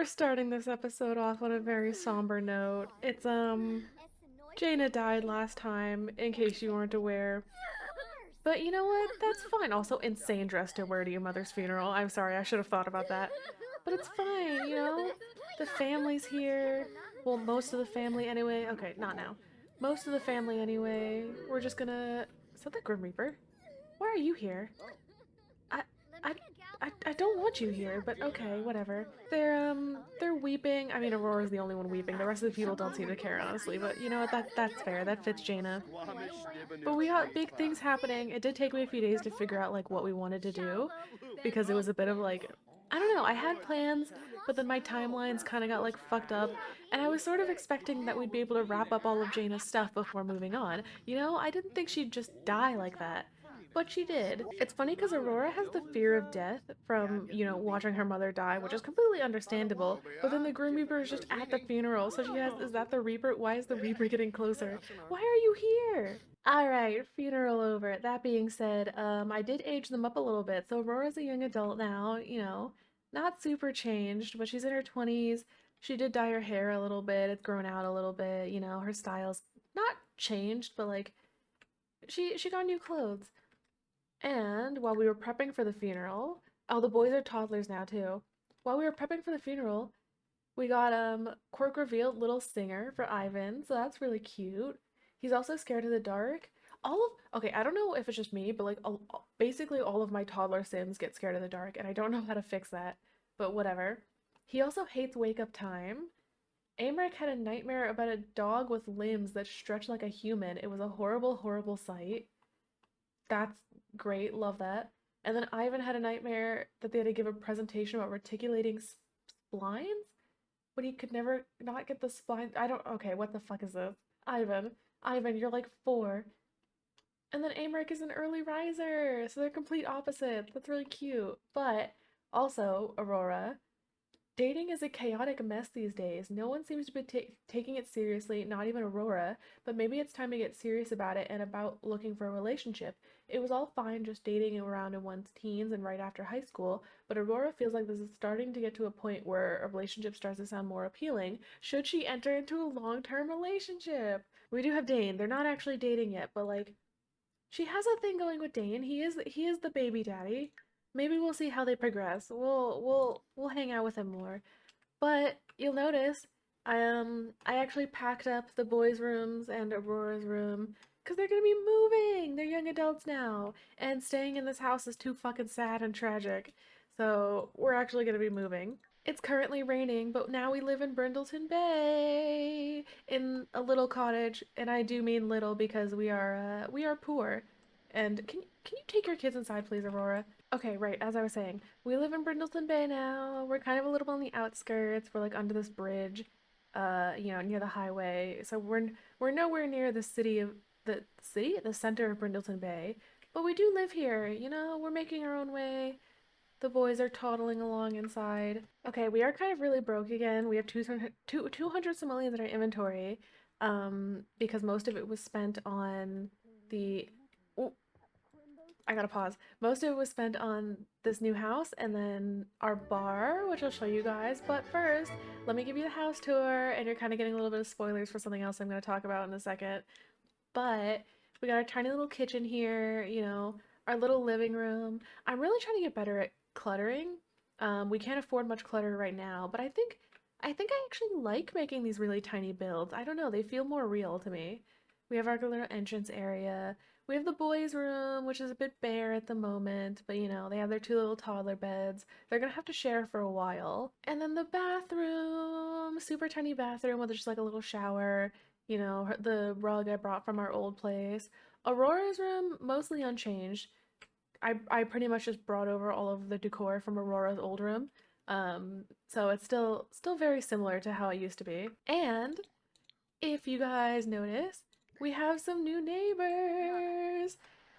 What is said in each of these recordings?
We're starting this episode off on a very somber note. Janna died last time, in case you weren't aware. But you know what? That's fine. Also, insane dress to wear to your mother's funeral. I'm sorry, I should have thought about that. But it's fine, you know? The family's here. Well, most of the family anyway. Okay, not now. Most of the family anyway. We're just gonna. Is that the Grim Reaper? Why are you here? I, I, I don't want you here, but okay, whatever. They're weeping. I mean, Aurora's the only one weeping. The rest of the people don't seem to care, honestly. But you know what? That's fair. That fits Jaina. But we got big things happening. It did take me a few days to figure out like what we wanted to do, because it was a bit of like, I don't know. I had plans, but then my timelines kind of got like fucked up, and I was sort of expecting that we'd be able to wrap up all of Jaina's stuff before moving on. You know, I didn't think she'd just die like that. But she did. It's funny because Aurora has the fear of death from, watching her mother die, which is completely understandable. But then the Grim Reaper is just at the funeral, so she has, is that the Reaper? Why is the Reaper getting closer? Why are you here? Alright, funeral over. That being said, I did age them up a little bit. So Aurora's a young adult now, not super changed, but she's in her 20s. She did dye her hair a little bit. It's grown out a little bit, her style's not changed, but like she got new clothes. And while we were prepping for the funeral, oh, the boys are toddlers now too. While we were prepping for the funeral, we got Quirk revealed little singer for Ivan, so that's really cute. He's also scared of the dark. Okay, I don't know if it's just me, but like basically all of my toddler Sims get scared of the dark, and I don't know how to fix that. But whatever. He also hates wake up time. Amric had a nightmare about a dog with limbs that stretch like a human. It was a horrible, horrible sight. That's great, love that. And then Ivan had a nightmare that they had to give a presentation about reticulating splines, but he could never not get the splines. I don't. Okay, what the fuck is this? Ivan, Ivan, you're like 4. And then Amric is an early riser, so they're complete opposites. That's really cute. But also, Aurora, dating is a chaotic mess these days. No one seems to be taking it seriously, not even Aurora, but maybe it's time to get serious about it and about looking for a relationship. It was all fine just dating around in one's teens and right after high school, but Aurora feels like this is starting to get to a point where a relationship starts to sound more appealing should she enter into a long-term relationship. We do have Dane. They're not actually dating yet, but like she has a thing going with Dane. He is the baby daddy. Maybe we'll see how they progress. We'll hang out with him more. But you'll notice I actually packed up the boys' rooms and Aurora's room because they're gonna be moving. They're young adults now, and staying in this house is too fucking sad and tragic. So we're actually gonna be moving. It's currently raining, but now we live in Brindleton Bay in a little cottage, and I do mean little because we are poor. And can you take your kids inside, please, Aurora? Okay, right, as I was saying, we live in Brindleton Bay now. We're kind of a little on the outskirts. We're like under this bridge, near the highway. So we're nowhere near the center of Brindleton Bay. But we do live here, we're making our own way. The boys are toddling along inside. Okay, we are kind of really broke again. We have 200 simoleons in our inventory, because most of it was spent on the. Oh, I gotta pause. Most of it was spent on this new house and then our bar, which I'll show you guys. But first, let me give you the house tour, and you're kind of getting a little bit of spoilers for something else I'm going to talk about in a second. But we got our tiny little kitchen here, our little living room. I'm really trying to get better at cluttering. We can't afford much clutter right now, but I think I actually like making these really tiny builds. I don't know, they feel more real to me. We have our little entrance area. We have the boys' room, which is a bit bare at the moment, but they have their 2 little toddler beds. They're gonna have to share for a while. And then the bathroom, super tiny bathroom with just like a little shower, the rug I brought from our old place. Aurora's room, mostly unchanged. I pretty much just brought over all of the decor from Aurora's old room. So it's still very similar to how it used to be. And if you guys notice, we have some new neighbors.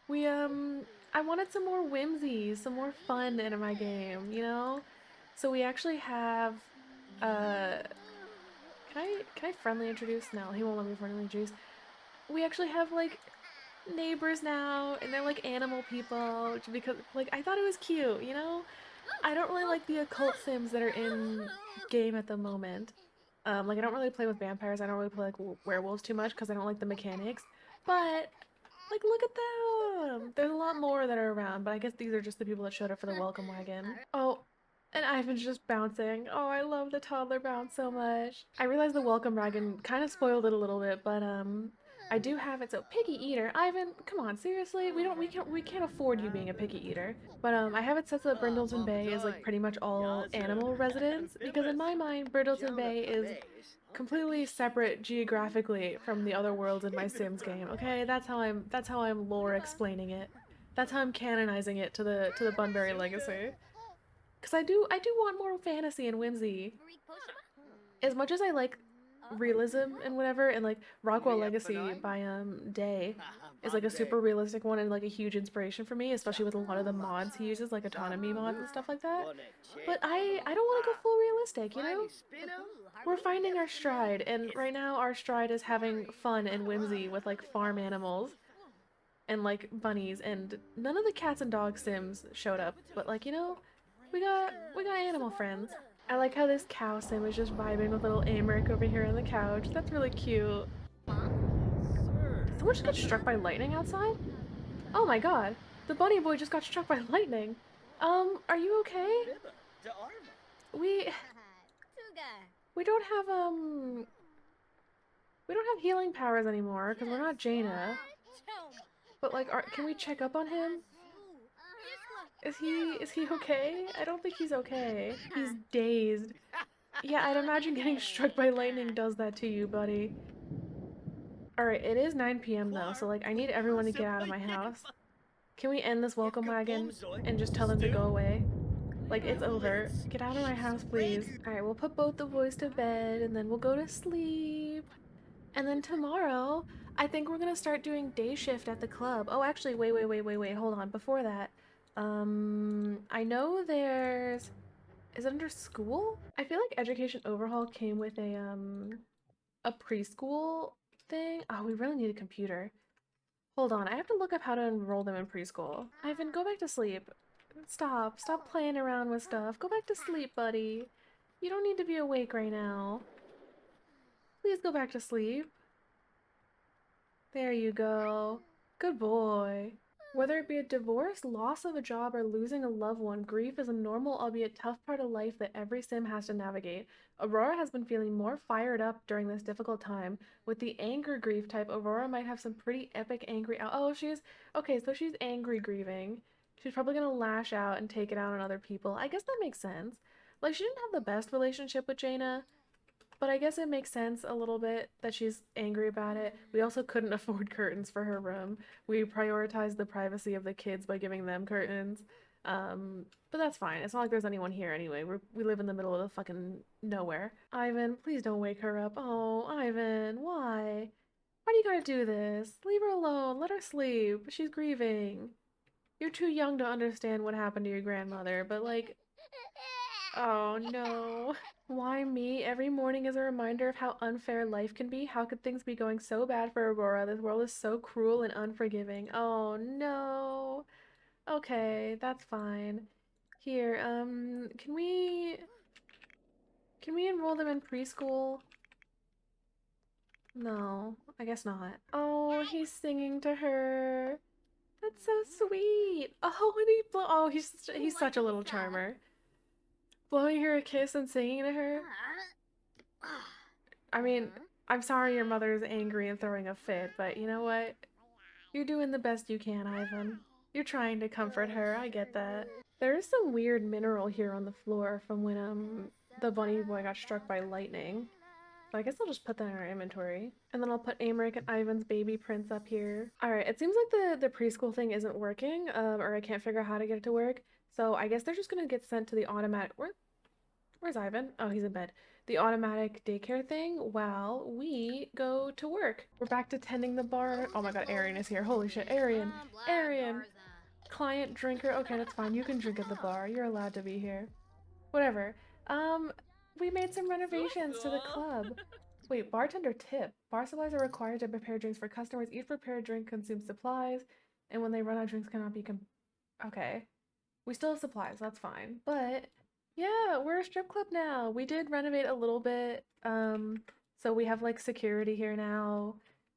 We I wanted some more whimsies, some more fun in my game. So we actually have uh can I friendly introduce? No, he won't let me friendly introduce. We actually have like neighbors now, and they're like animal people, because like I thought it was cute. I don't really like the occult sims that are in game at the moment. Like I don't really play with vampires. I don't really play like werewolves too much because I don't like the mechanics. But like, look at them. There's a lot more that are around, but I guess these are just the people that showed up for the welcome wagon. Oh, and Ivan's just bouncing. Oh, I love the toddler bounce so much. I realized the welcome wagon kind of spoiled it a little bit, but I do have it. So picky eater, Ivan, come on, seriously, we can't afford you being a picky eater. But I have it set so that Brindleton Bay is like pretty much all animal residents because in my mind, Brindleton Bay is completely separate geographically from the other worlds in my Sims game. Okay, that's how I'm lore explaining it. That's how I'm canonizing it to the Bunberry legacy. Cause I do want more fantasy and whimsy. As much as I like realism and whatever, and like Rockwell Legacy by Day is like a super realistic one and like a huge inspiration for me, especially with a lot of the mods he uses, like autonomy mods and stuff like that. But I don't want to go full realistic, you know? We're finding our stride, and right now our stride is having fun and whimsy with like farm animals and like bunnies, and none of the cats and dog sims showed up, but like, we got animal friends. I like how this cow sim is just vibing with little Amric over here on the couch. That's really cute. Did someone just get struck by lightning outside? Oh my god. The bunny boy just got struck by lightning. Are you okay? We we don't have we don't have healing powers anymore because we're not Jaina. But like can we check up on him? Is he okay? I don't think he's okay. He's dazed. Yeah, I'd imagine getting struck by lightning does that to you, buddy. Alright, it is 9 p.m. though, so like I need everyone to get out of my house. Can we end this welcome wagon and just tell them to go away? Like, it's over. Get out of my house, please. Alright, we'll put both the boys to bed and then we'll go to sleep. And then tomorrow, I think we're gonna start doing day shift at the club. Oh, actually, wait, hold on. Before that, I know there's... Is it under school? I feel like Education Overhaul came with a preschool thing. Oh, we really need a computer. Hold on, I have to look up how to enroll them in preschool. Ivan, go back to sleep. Stop playing around with stuff. Go back to sleep, buddy. You don't need to be awake right now. Please go back to sleep. There you go. Good boy. Whether it be a divorce, loss of a job, or losing a loved one, grief is a normal, albeit tough part of life that every sim has to navigate. Aurora has been feeling more fired up during this difficult time. With the anger grief type, Aurora might have some pretty epic angry out. Oh, okay, so she's angry grieving. She's probably gonna lash out and take it out on other people. I guess that makes sense. Like, she didn't have the best relationship with Jaina, but I guess it makes sense a little bit that she's angry about it. We also couldn't afford curtains for her room. We prioritized the privacy of the kids by giving them curtains. But that's fine. It's not like there's anyone here anyway. We live in the middle of the fucking nowhere. Ivan, please don't wake her up. Oh, Ivan, why? Why do you gotta do this? Leave her alone. Let her sleep. She's grieving. You're too young to understand what happened to your grandmother, but like, oh no. Why me? Every morning is a reminder of how unfair life can be. How could things be going so bad for Aurora? This world is so cruel and unforgiving. Oh no. Okay, that's fine. Here, can we enroll them in preschool? No, I guess not. Oh, he's singing to her. That's so sweet. Oh, and he's such a little charmer. Blowing her a kiss and singing to her. I mean, I'm sorry your mother is angry and throwing a fit, but you know what? You're doing the best you can, Ivan. You're trying to comfort her, I get that. There is some weird mineral here on the floor from when the bunny boy got struck by lightning. So I guess I'll just put that in our inventory. And then I'll put Amric and Ivan's baby prints up here. Alright, it seems like the preschool thing isn't working, or I can't figure out how to get it to work. So I guess they're just gonna get sent to the automatic... Where's Ivan? Oh, he's in bed. The automatic daycare thing while we go to work. We're back to tending the bar. Oh my god, Arian is here. Holy shit, Arian. Arian. Client drinker. Okay, that's fine. You can drink at the bar. You're allowed to be here. Whatever. We made some renovations to the club. Wait, bartender tip. Bar supplies are required to prepare drinks for customers. Each prepared drink consumes supplies, and when they run out, drinks cannot be okay. We still have supplies, that's fine. But yeah, we're a strip club now. We did renovate a little bit. So we have like security here now.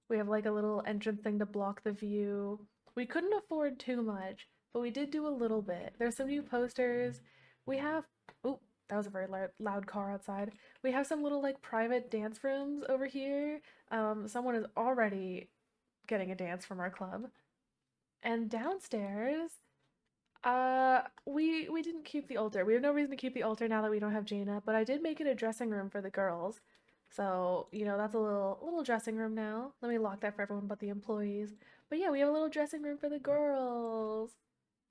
We have like a little entrance thing to block the view. We couldn't afford too much, but we did do a little bit. There's some new posters. We have, oh, that was a very loud car outside. We have some little like private dance rooms over here. Someone is already getting a dance from our club. And downstairs, we didn't keep the altar. We have no reason to keep the altar now that we don't have Jaina, but I did make it a dressing room for the girls. So, you know, that's a little dressing room now. Let me lock that for everyone but the employees. But yeah, we have a little dressing room for the girls.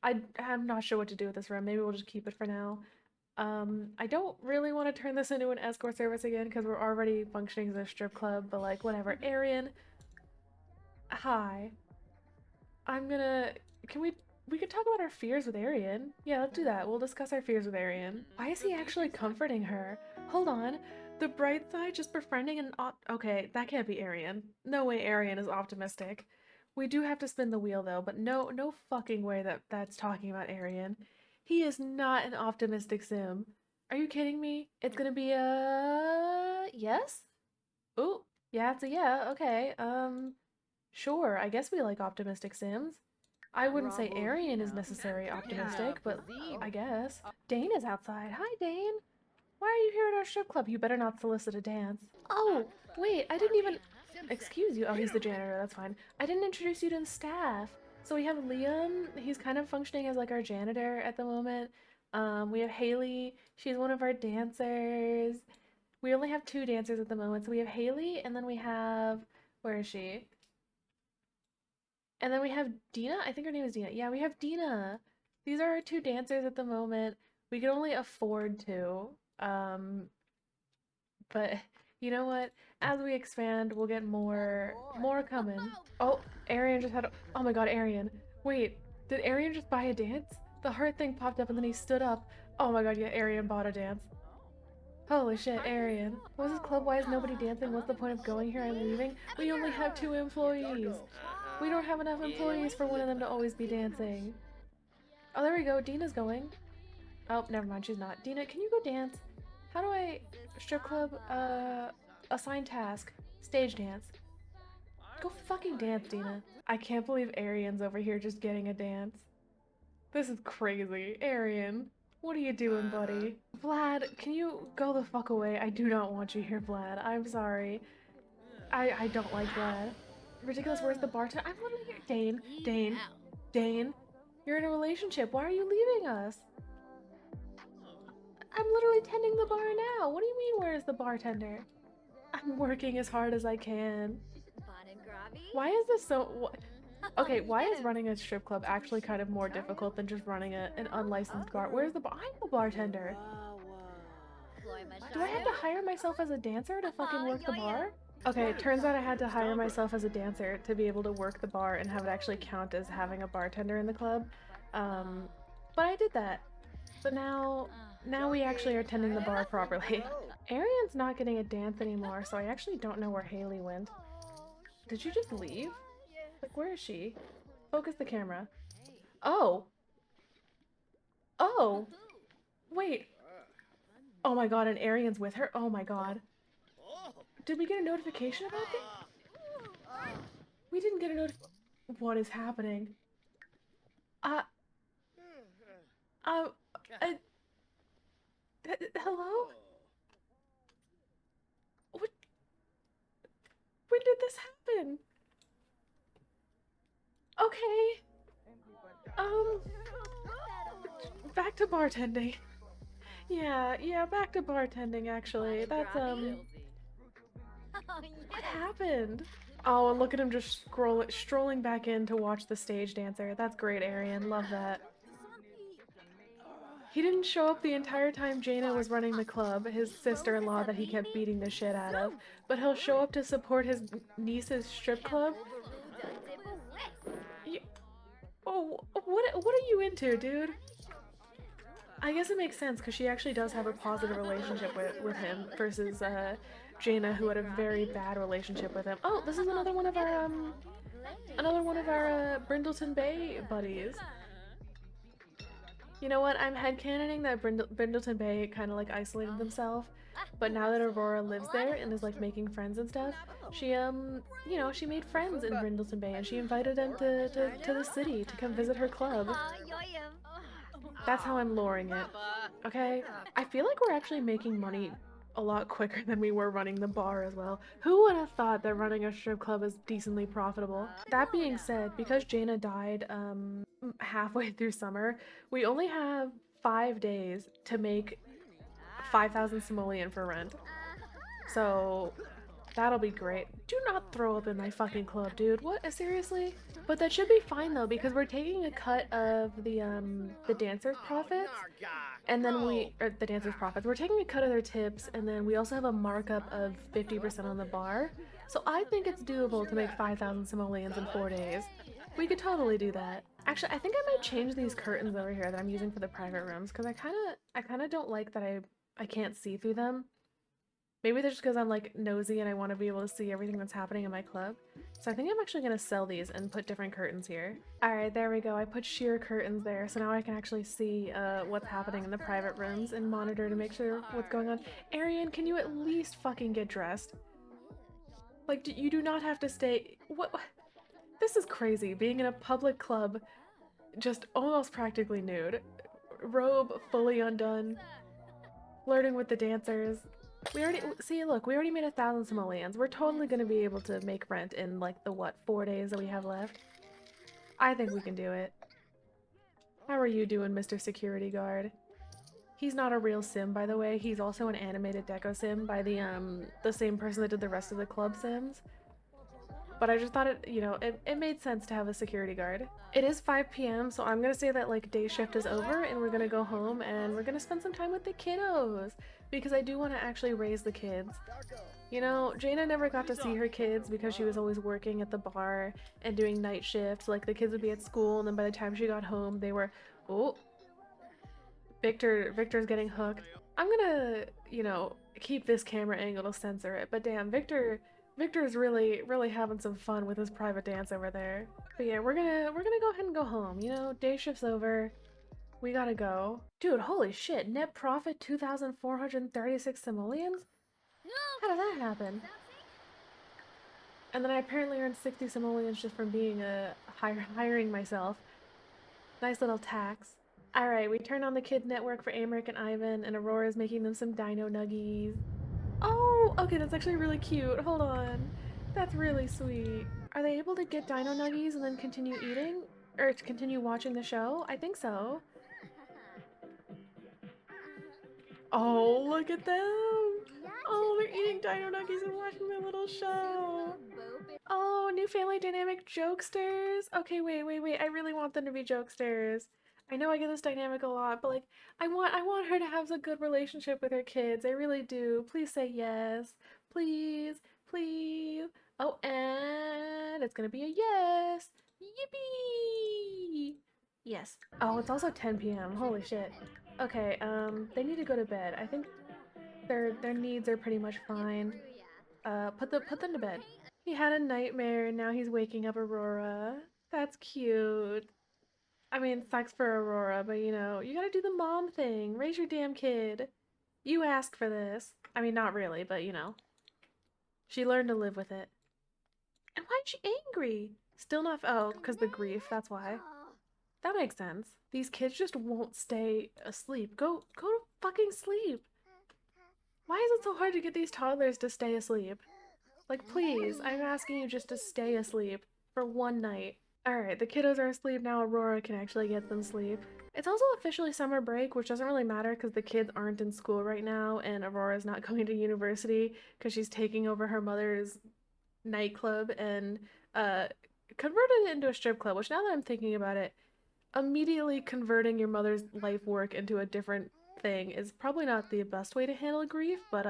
I'm not sure what to do with this room. Maybe we'll just keep it for now. I don't really want to turn this into an escort service again because we're already functioning as a strip club, but like whatever. Arian, hi. I'm gonna. Can we could talk about our fears with Arian. Yeah, let's do that. We'll discuss our fears with Arian. Why is he actually comforting her? Hold on. The bright side, just befriending an okay, that can't be Arian. No way Arian is optimistic. We do have to spin the wheel though, but no fucking way that's talking about Arian. He is not an optimistic sim. Are you kidding me? It's gonna be a yes? Ooh, yeah, it's a yeah. Okay. Sure. I guess we like optimistic sims. I wouldn't say Arian is necessarily optimistic, but I guess. Dane is outside. Hi, Dane. Why are you here at our strip club? You better not solicit a dance. Oh, wait, I didn't even... Excuse you. Oh, he's the janitor. That's fine. I didn't introduce you to the staff. So we have Liam. He's kind of functioning as like our janitor at the moment. We have Haley. She's one of our dancers. We only have 2 dancers at the moment. So we have Haley, and then we have... Where is she? And then we have Dina. I think her name is Dina. Yeah, we have Dina. These are our 2 dancers at the moment. We can only afford 2. Um, but you know what? As we expand, we'll get more coming. Oh, Arian just had. Oh my God, Arian. Wait, did Arian just buy a dance? The heart thing popped up and then he stood up. Oh my God, yeah, Arian bought a dance. Holy shit, Arian. Was this club? Why is nobody dancing? What's the point of going here and leaving? We only have 2 employees. We don't have enough employees for one of them to always be dancing. Oh, there we go. Dina's going. Oh, never mind. She's not. Dina, can you go dance? How do I... Strip club, assign task. Stage dance. Go fucking dance, Dina. I can't believe Arian's over here just getting a dance. This is crazy. Arian, what are you doing, buddy? Vlad, can you go the fuck away? I do not want you here, Vlad. I'm sorry. I don't like Vlad. Ridiculous, where's the bartender? I'm literally here. Dane. You're in a relationship. Why are you leaving us? I'm literally tending the bar now. What do you mean, where's the bartender? I'm working as hard as I can. Why is this so... Okay, why is running a strip club actually kind of more difficult than just running an unlicensed bar? Where's the bar? I'm the bartender. Do I have to hire myself as a dancer to fucking work the bar? Okay, it turns out I had to hire myself as a dancer to be able to work the bar and have it actually count as having a bartender in the club. But I did that. So now we actually are tending the bar properly. Arian's not getting a dance anymore, so I actually don't know where Haley went. Did you just leave? Like, where is she? Focus the camera. Oh! Oh! Wait! Oh my God, and Arian's with her? Oh my God. Did we get a notification about this? We didn't get a notification. What is happening? Uh, uh, hello? What? When did this happen? Okay. Back to bartending. Yeah, back to bartending, actually. That's, what happened? Oh, and look at him just strolling back in to watch the stage dancer. That's great, Arian. Love that. He didn't show up the entire time Jaina was running the club, his sister-in-law that he kept beating the shit out of, but he'll show up to support his niece's strip club. Oh, what are you into, dude? I guess it makes sense because she actually does have a positive relationship with him versus Jaina, who had a very bad relationship with him. Oh, this is another one of our Brindleton Bay buddies. You know what? I'm headcanoning that Brindleton Bay kind of like isolated themselves, but now that Aurora lives there and is like making friends and stuff, she you know, she made friends in Brindleton Bay and she invited them to the city to come visit her club. That's how I'm luring it. Okay? I feel like we're actually making money a lot quicker than we were running the bar as well. Who would have thought that running a strip club is decently profitable? That being said, because Janna died halfway through summer, we only have 5 days to make 5,000 simoleon for rent. So that'll be great. Do not throw up in my fucking club, dude. What? Seriously? But that should be fine though, because we're taking a cut of the dancers' profits, and then the dancers' profits. We're taking a cut of their tips, and then we also have a markup of 50% on the bar. So I think it's doable to make 5,000 simoleons in 4 days. We could totally do that. Actually, I think I might change these curtains over here that I'm using for the private rooms, because I kind of don't like that I can't see through them. Maybe that's just because I'm like nosy and I want to be able to see everything that's happening in my club. So I think I'm actually going to sell these and put different curtains here. Alright, there we go. I put sheer curtains there, so now I can actually see what's happening in the private rooms and monitor to make sure what's going on. Arian, can you at least fucking get dressed? Like, you do not have to stay— What? This is crazy, being in a public club, just almost practically nude. Robe fully undone. Flirting with the dancers. We already— see, look, we already made 1,000 simoleons. We're totally gonna be able to make rent in like the what, 4 days that we have left. I think we can do it. How are you doing, Mr. Security Guard? He's not a real sim, by the way. He's also an animated deco sim by the same person that did the rest of the club sims. But I just thought it made sense to have a security guard. It is 5 p.m, so I'm gonna say that like day shift is over and we're gonna go home and we're gonna spend some time with the kiddos, because I do want to actually raise the kids. You know, Janna never got to see her kids because she was always working at the bar and doing night shifts. Like, the kids would be at school and then by the time she got home they were— oh, Victor's getting hooked. I'm gonna, keep this camera angle to censor it, but damn, Victor's really having some fun with his private dance over there. But yeah, we're gonna go ahead and go home. You know, day shift's over. We gotta go. Dude, holy shit, net profit 2,436 simoleons? How did that happen? And then I apparently earned 60 simoleons just from being hiring myself. Nice little tax. Alright, we turned on the kid network for Amric and Ivan, and Aurora's making them some dino nuggies. Oh, okay, that's actually really cute. Hold on. That's really sweet. Are they able to get dino nuggies and then continue eating? Or to continue watching the show? I think so. Oh, look at them! Oh, they're eating dino nuggies and watching their little show. Oh, new family dynamic jokesters. Okay, wait. I really want them to be jokesters. I know I get this dynamic a lot, but like, I want her to have a good relationship with her kids. I really do. Please say yes. Please. Oh, and it's gonna be a yes. Yippee! Yes. Oh, it's also 10 p.m. Holy shit. Okay, they need to go to bed. I think their needs are pretty much fine. Put them to bed. He had a nightmare and now he's waking up Aurora. That's cute. I mean, sucks for Aurora, but you know, you gotta do the mom thing. Raise your damn kid. You asked for this. I mean, not really, but you know. She learned to live with it. And why is she angry? Still not— oh, because the grief, that's why. That makes sense. These kids just won't stay asleep. Go to fucking sleep. Why is it so hard to get these toddlers to stay asleep? Like, please, I'm asking you just to stay asleep for one night. Alright, the kiddos are asleep now. Aurora can actually get them sleep. It's also officially summer break, which doesn't really matter because the kids aren't in school right now and Aurora's not going to university because she's taking over her mother's nightclub and converted it into a strip club, which, now that I'm thinking about it, immediately converting your mother's life work into a different thing is probably not the best way to handle grief, but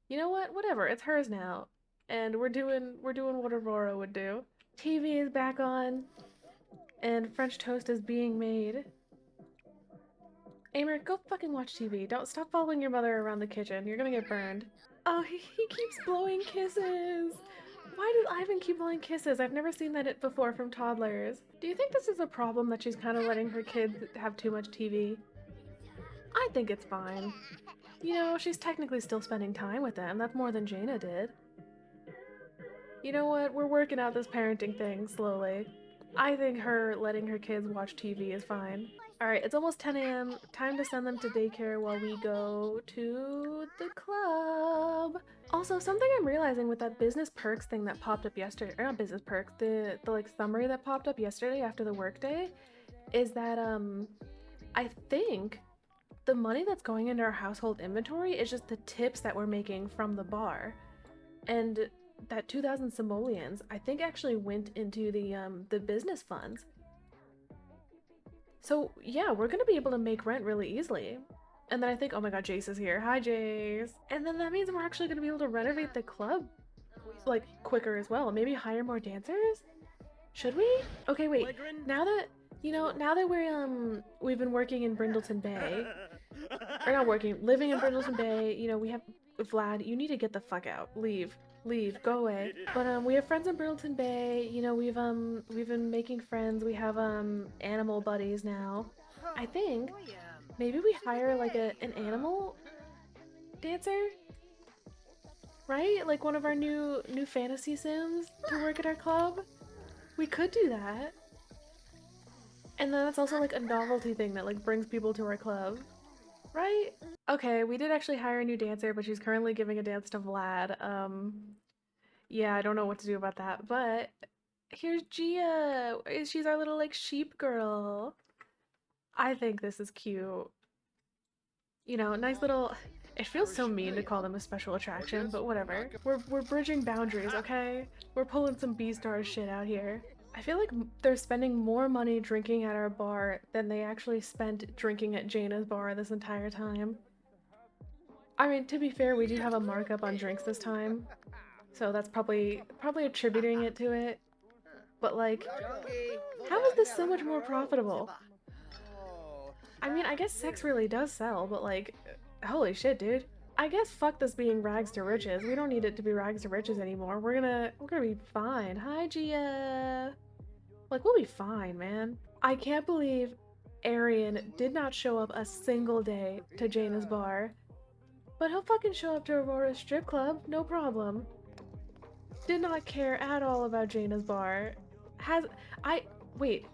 you know what? Whatever. It's hers now. And we're doing what Aurora would do. TV is back on and French toast is being made. Amber, go fucking watch TV. Don't— stop following your mother around the kitchen. You're gonna get burned. Oh, he keeps blowing kisses. Why does Ivan keep blowing kisses? I've never seen that before from toddlers. Do you think this is a problem that she's kind of letting her kids have too much TV? I think it's fine. You know, she's technically still spending time with them. That's more than Janna did. You know what? We're working out this parenting thing slowly. I think her letting her kids watch TV is fine. Alright, it's almost 10 a.m. Time to send them to daycare while we go to the club. Also, something I'm realizing with that business perks thing that popped up yesterday, or not business perks, the like summary that popped up yesterday after the workday, is that I think the money that's going into our household inventory is just the tips that we're making from the bar. And that 2,000 simoleons, I think actually went into the business funds. So yeah, we're gonna be able to make rent really easily. And then I think, oh my god, Jace is here. Hi, Jace. And then that means we're actually gonna be able to renovate the club, like, quicker as well. Maybe hire more dancers? Should we? Okay, wait. Now that, you know, now that we've been working in Brindleton Bay, or not working, living in Brindleton Bay, you know, we have Vlad, you need to get the fuck out. Leave, go away. But we have friends in Brindleton Bay, you know, we've been making friends. We have animal buddies now. I think maybe we hire like an animal dancer? Right? Like one of our new fantasy sims to work at our club? We could do that. And then that's also like a novelty thing that like brings people to our club. Right? Okay, we did actually hire a new dancer, but she's currently giving a dance to Vlad. Yeah, I don't know what to do about that, but here's Gia. She's our little like sheep girl. I think this is cute. You know, nice little... It feels so mean to call them a special attraction, but whatever. We're bridging boundaries, okay? We're pulling some B-Star shit out here. I feel like they're spending more money drinking at our bar than they actually spent drinking at Janna's bar this entire time. I mean, to be fair, we do have a markup on drinks this time, so that's probably attributing it to it. But like, how is this so much more profitable? I mean, I guess sex really does sell, but like, holy shit, dude. I guess fuck this being rags to riches. We don't need it to be rags to riches anymore. We're gonna be fine. Hi, Gia. Like, we'll be fine, man. I can't believe Arian did not show up a single day to Janna's bar. But he'll fucking show up to Aurora's strip club, no problem. Did not care at all about Janna's bar. Wait.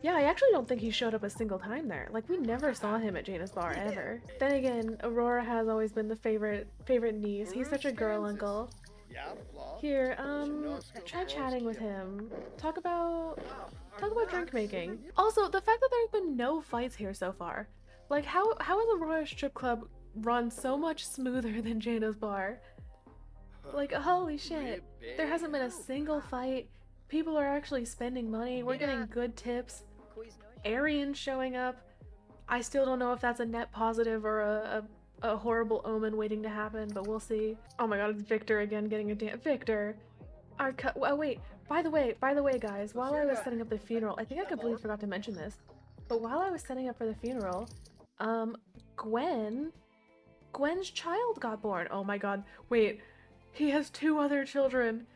Yeah, I actually don't think he showed up a single time there. Like, we never saw him at Janna's bar, ever. Then again, Aurora has always been the favorite niece. He's such a girl uncle. Here, try chatting with him. Talk about drink making. Also, the fact that there's been no fights here so far. Like, how is Aurora's strip club run so much smoother than Janna's bar? Like, holy shit. There hasn't been a single fight. People are actually spending money. We're getting good tips. Arian's showing up. I still don't know if that's a net positive or a horrible omen waiting to happen, but we'll see. Oh my god, it's Victor again getting a dance. Victor! Oh wait, by the way guys, while I was setting up the funeral, I think I completely forgot to mention this, but while I was setting up for the funeral, Gwen's child got born. Oh my god, wait, he has 2 other children.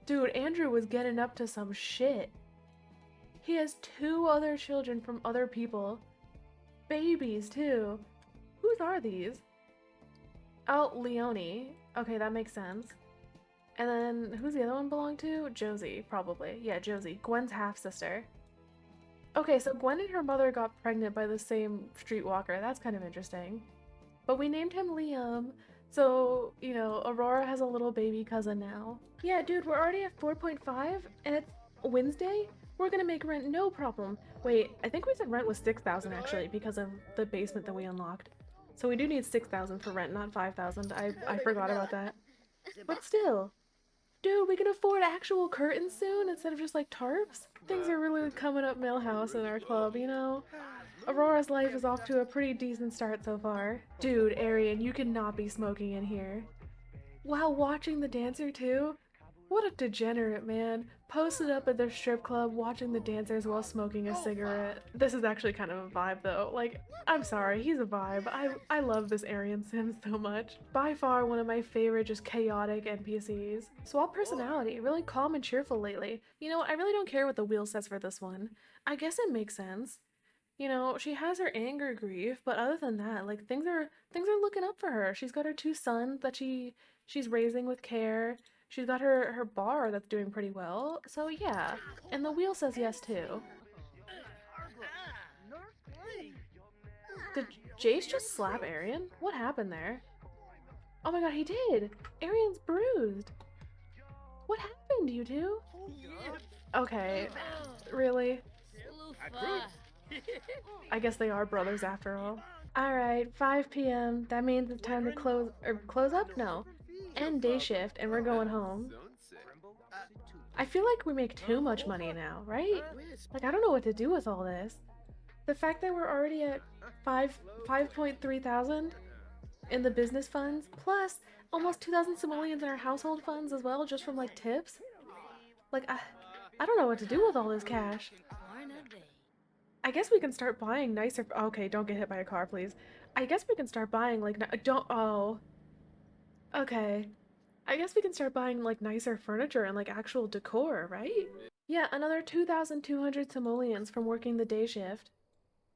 Dude, Andrew was getting up to some shit. He has 2 other children from other people. Babies, too. Whose are these? Oh, Leonie. Okay, that makes sense. And then, who's the other one belong to? Josie, probably. Yeah, Josie. Gwen's half-sister. Okay, so Gwen and her mother got pregnant by the same streetwalker. That's kind of interesting. But we named him Liam. So, you know, Aurora has a little baby cousin now. Yeah, dude, we're already at 4.5, and it's Wednesday? We're gonna make rent no problem. Wait, I think we said rent was 6,000 actually, because of the basement that we unlocked. So we do need 6,000 for rent, not 5,000. I forgot about that. But still. Dude, we can afford actual curtains soon instead of just like tarps? Things are really coming up Millhouse in our club, you know? Aurora's life is off to a pretty decent start so far. Dude, Arian, you cannot be smoking in here. While watching the dancer too? What a degenerate, man. Posted up at their strip club watching the dancers while smoking a cigarette. This is actually kind of a vibe though. Like, I'm sorry, he's a vibe. I love this Aryan Sim so much. By far one of my favorite just chaotic NPCs. Swap personality, really calm and cheerful lately. You know what, I really don't care what the wheel says for this one. I guess it makes sense. You know, she has her anger grief, but other than that, like things are looking up for her. She's got her two sons that she's raising with care. She's got her bar that's doing pretty well. So yeah. And the wheel says yes too. Did Jace just slap Arian? What happened there? Oh my god, he did! Arian's bruised! What happened, you two? Okay, really? I guess they are brothers after all. Alright, 5 p.m. That means it's time to close up? No. End day shift, and we're going home. I feel like we make too much money now, right? Like, I don't know what to do with all this. The fact that we're already at 5.3 thousand in the business funds, plus almost 2,000 simoleons in our household funds as well, just from like tips. Like, I don't know what to do with all this cash. I guess we can start buying nicer. Okay, don't get hit by a car, please. I guess we can start buying like don't. Oh, okay. I guess we can start buying like nicer furniture and like actual decor, right? Yeah, another 2,200 simoleons from working the day shift.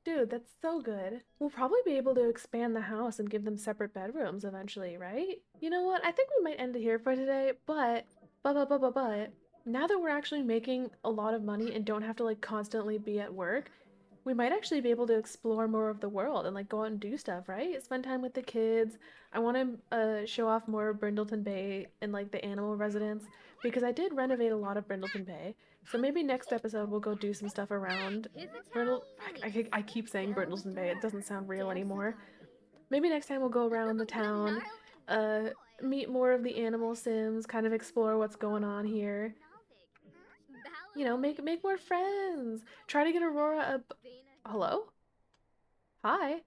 Dude, that's so good. We'll probably be able to expand the house and give them separate bedrooms eventually, right? You know what? I think we might end it here for today, but, now that we're actually making a lot of money and don't have to like constantly be at work, we might actually be able to explore more of the world and like go out and do stuff, right? Spend time with the kids. I want to show off more of Brindleton Bay and like the animal residence because I did renovate a lot of Brindleton Bay. So maybe next episode we'll go do some stuff around Brindle. I keep saying Brindleton Bay. It doesn't sound real anymore. Maybe next time we'll go around the town, uh, meet more of the animal sims, kind of explore what's going on here. You know, make more friends. Try to get Aurora a hello? Hi.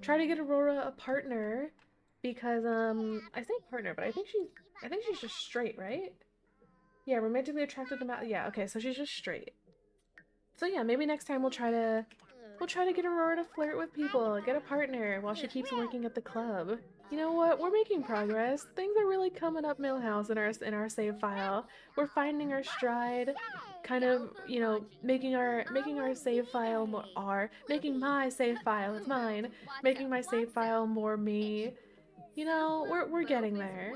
Try to get Aurora a partner because I say partner, but I think she's just straight, right? Yeah, romantically attracted to yeah, okay, so she's just straight. So yeah, maybe next time we'll try to get Aurora to flirt with people, get a partner while she keeps working at the club. You know what? We're making progress. Things are really coming up Millhouse in our save file. We're finding our stride, kind of, you know, making our save file more making my save file, it's mine, making my save file more me. You know, we're getting there.